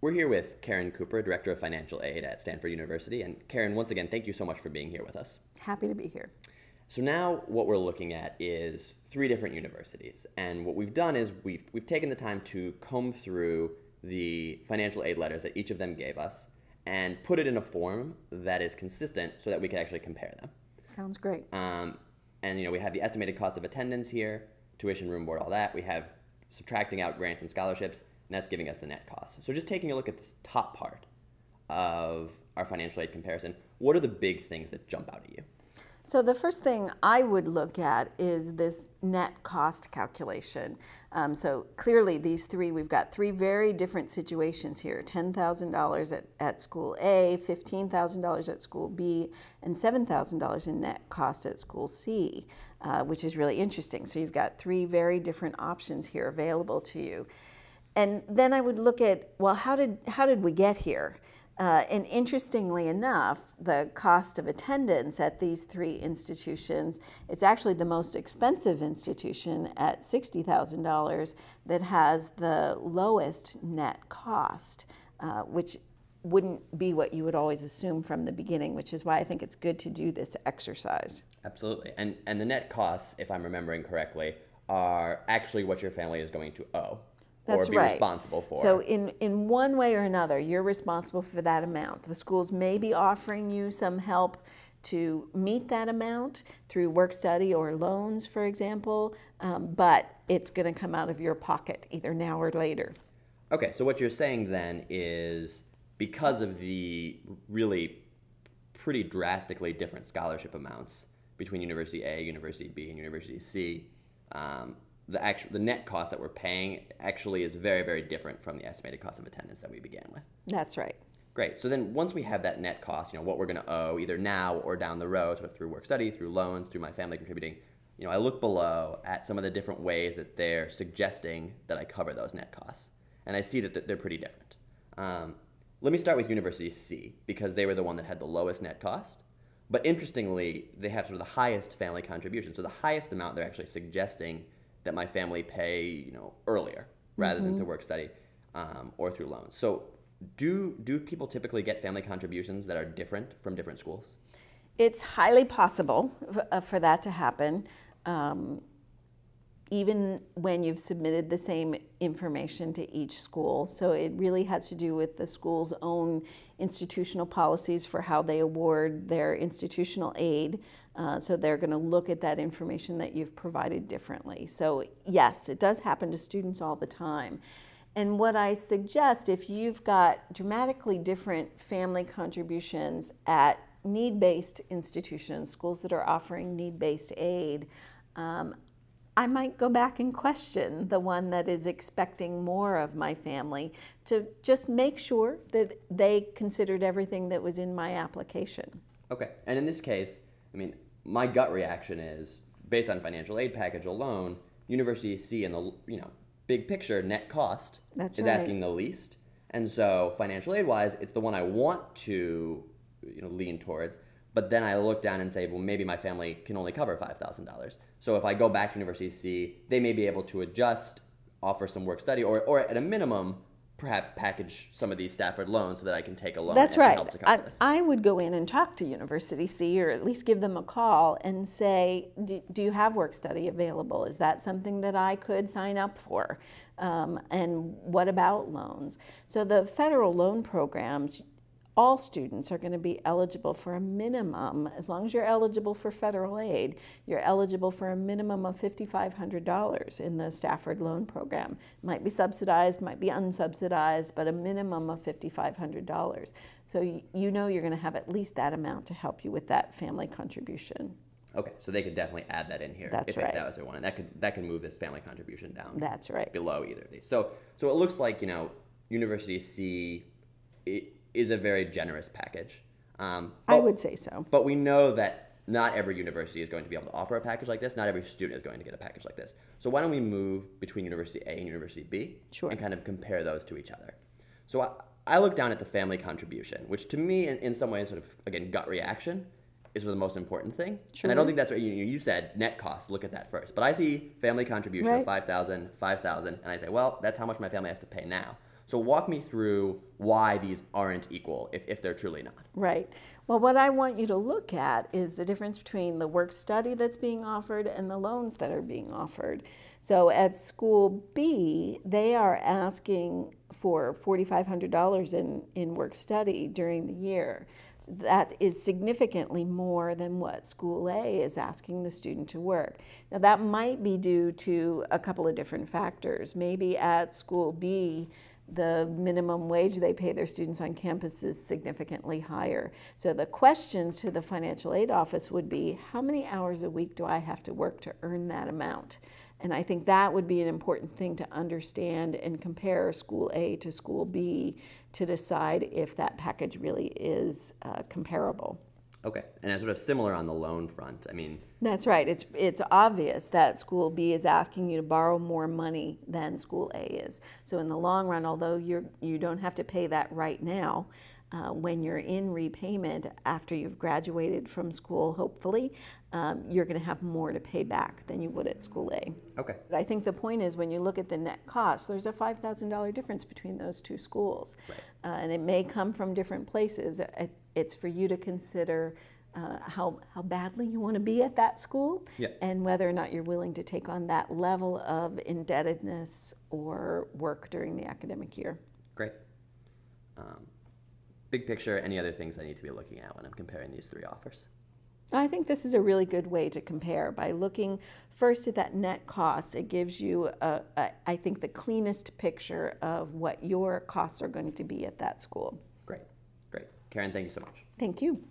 We're here with Karen Cooper, Director of Financial Aid at Stanford University. And Karen, once again, thank you so much for being here with us. Happy to be here. So now what we're looking at is 3 different universities. And what we've done is we've taken the time to comb through the financial aid letters that each of them gave us and put it in a form that is consistent so that we can actually compare them. Sounds great. And we have the estimated cost of attendance here, tuition, room, board, all that. We have subtracting out grants and scholarships, and that's giving us the net cost. So just taking a look at this top part of our financial aid comparison, what are the big things that jump out at you? So the first thing I would look at is this net cost calculation. So clearly these 3, we've got 3 very different situations here. $10,000 at school A, $15,000 at school B, and $7,000 in net cost at school C, which is really interesting. So you've got 3 very different options here available to you. And then I would look at, well, how did we get here? And interestingly enough, the cost of attendance at these 3 institutions, it's actually the most expensive institution at $60,000 that has the lowest net cost, which wouldn't be what you would always assume from the beginning, which is why I think it's good to do this exercise. Absolutely. And the net costs, if I'm remembering correctly, are actually what your family is going to owe. That's or be right. responsible for. So in one way or another, you're responsible for that amount. The schools may be offering you some help to meet that amount through Workstudy or loans, for example, but it's going to come out of your pocket either now or later. Okay, so what you're saying then is because of the really pretty drastically different scholarship amounts between University A, University B, and University C, the net cost that we're paying actually is very, very different from the estimated cost of attendance that we began with. That's right. Great. So then once we have that net cost, what we're going to owe either now or down the road, sort of through Workstudy, through loans, through my family contributing, I look below at some of the different ways that they're suggesting that I cover those net costs. And I see that they're pretty different. Let me start with University C because they were the one that had the lowest net cost. But interestingly, they have sort of the highest family contribution. So the highest amount they're actually suggesting that my family pay, earlier rather than through Workstudy or through loans. So do people typically get family contributions that are different from different schools? It's highly possible for that to happen, even when you've submitted the same information to each school. So it really has to do with the school's own institutional policies for how they award their institutional aid. So they're going to look at that information that you've provided differently. So yes, it does happen to students all the time. And what I suggest, if you've got dramatically different family contributions at need-based institutions, schools that are offering need-based aid, I might go back and question the one that is expecting more of my family to just make sure that they considered everything that was in my application. Okay, and in this case, my gut reaction is, based on financial aid package alone, University C in the big picture net cost is asking the least. And so financial aid-wise, it's the one I want to lean towards. But then I look down and say, well, maybe my family can only cover $5,000. So if I go back to University C, they may be able to adjust, offer some Workstudy, or at a minimum, perhaps package some of these Stafford loans so that I can take a loan. That's and right. help to cover this. I would go in and talk to University C, or at least give them a call and say, do you have Workstudy available? Is that something that I could sign up for? And what about loans? So the federal loan programs, all students are going to be eligible for a minimum, as long as you're eligible for federal aid, you're eligible for a minimum of $5,500 in the Stafford loan program. It might be subsidized, might be unsubsidized, but a minimum of $5,500. So you're going to have at least that amount to help you with that family contribution. Okay, so they could definitely add that in here. That's if right. that was their one, and that can move this family contribution down. That's right. Below either of these. So it looks like University C is a very generous package. I would say so. But we know that not every university is going to be able to offer a package like this. Not every student is going to get a package like this. So why don't we move between University A and University B and kind of compare those to each other. So I look down at the family contribution, which to me, in some ways, sort of, again, gut reaction, is the most important thing. And I don't think that's what you said, net cost, look at that first. But I see family contribution of $5,000, $5,000, and I say, well, that's how much my family has to pay now. So walk me through why these aren't equal if they're truly not. Right. Well, what I want you to look at is the difference between the work study that's being offered and the loans that are being offered. So at school B, they are asking for $4,500 in work study during the year. So that is significantly more than what school A is asking the student to work. Now that might be due to a couple of different factors. Maybe at school B, the minimum wage they pay their students on campus is significantly higher. So the questions to the financial aid office would be, how many hours a week do I have to work to earn that amount? And I think that would be an important thing to understand and compare school A to school B to decide if that package really is comparable. Okay, and it's sort of similar on the loan front. I mean, that's right. It's obvious that school B is asking you to borrow more money than school A is. So in the long run, although you don't have to pay that right now, when you're in repayment after you've graduated from school, hopefully, you're going to have more to pay back than you would at school A. okay. But I think the point is when you look at the net cost, there's a $5,000 difference between those two schools. Right. And it may come from different places. It's for you to consider how badly you want to be at that school, Yeah. and whether or not you're willing to take on that level of indebtedness or work during the academic year. Great. Big picture, any other things I need to be looking at when I'm comparing these three offers? I think this is a really good way to compare. By looking first at that net cost, it gives you, I think, the cleanest picture of what your costs are going to be at that school. Great. Karen, thank you so much. Thank you.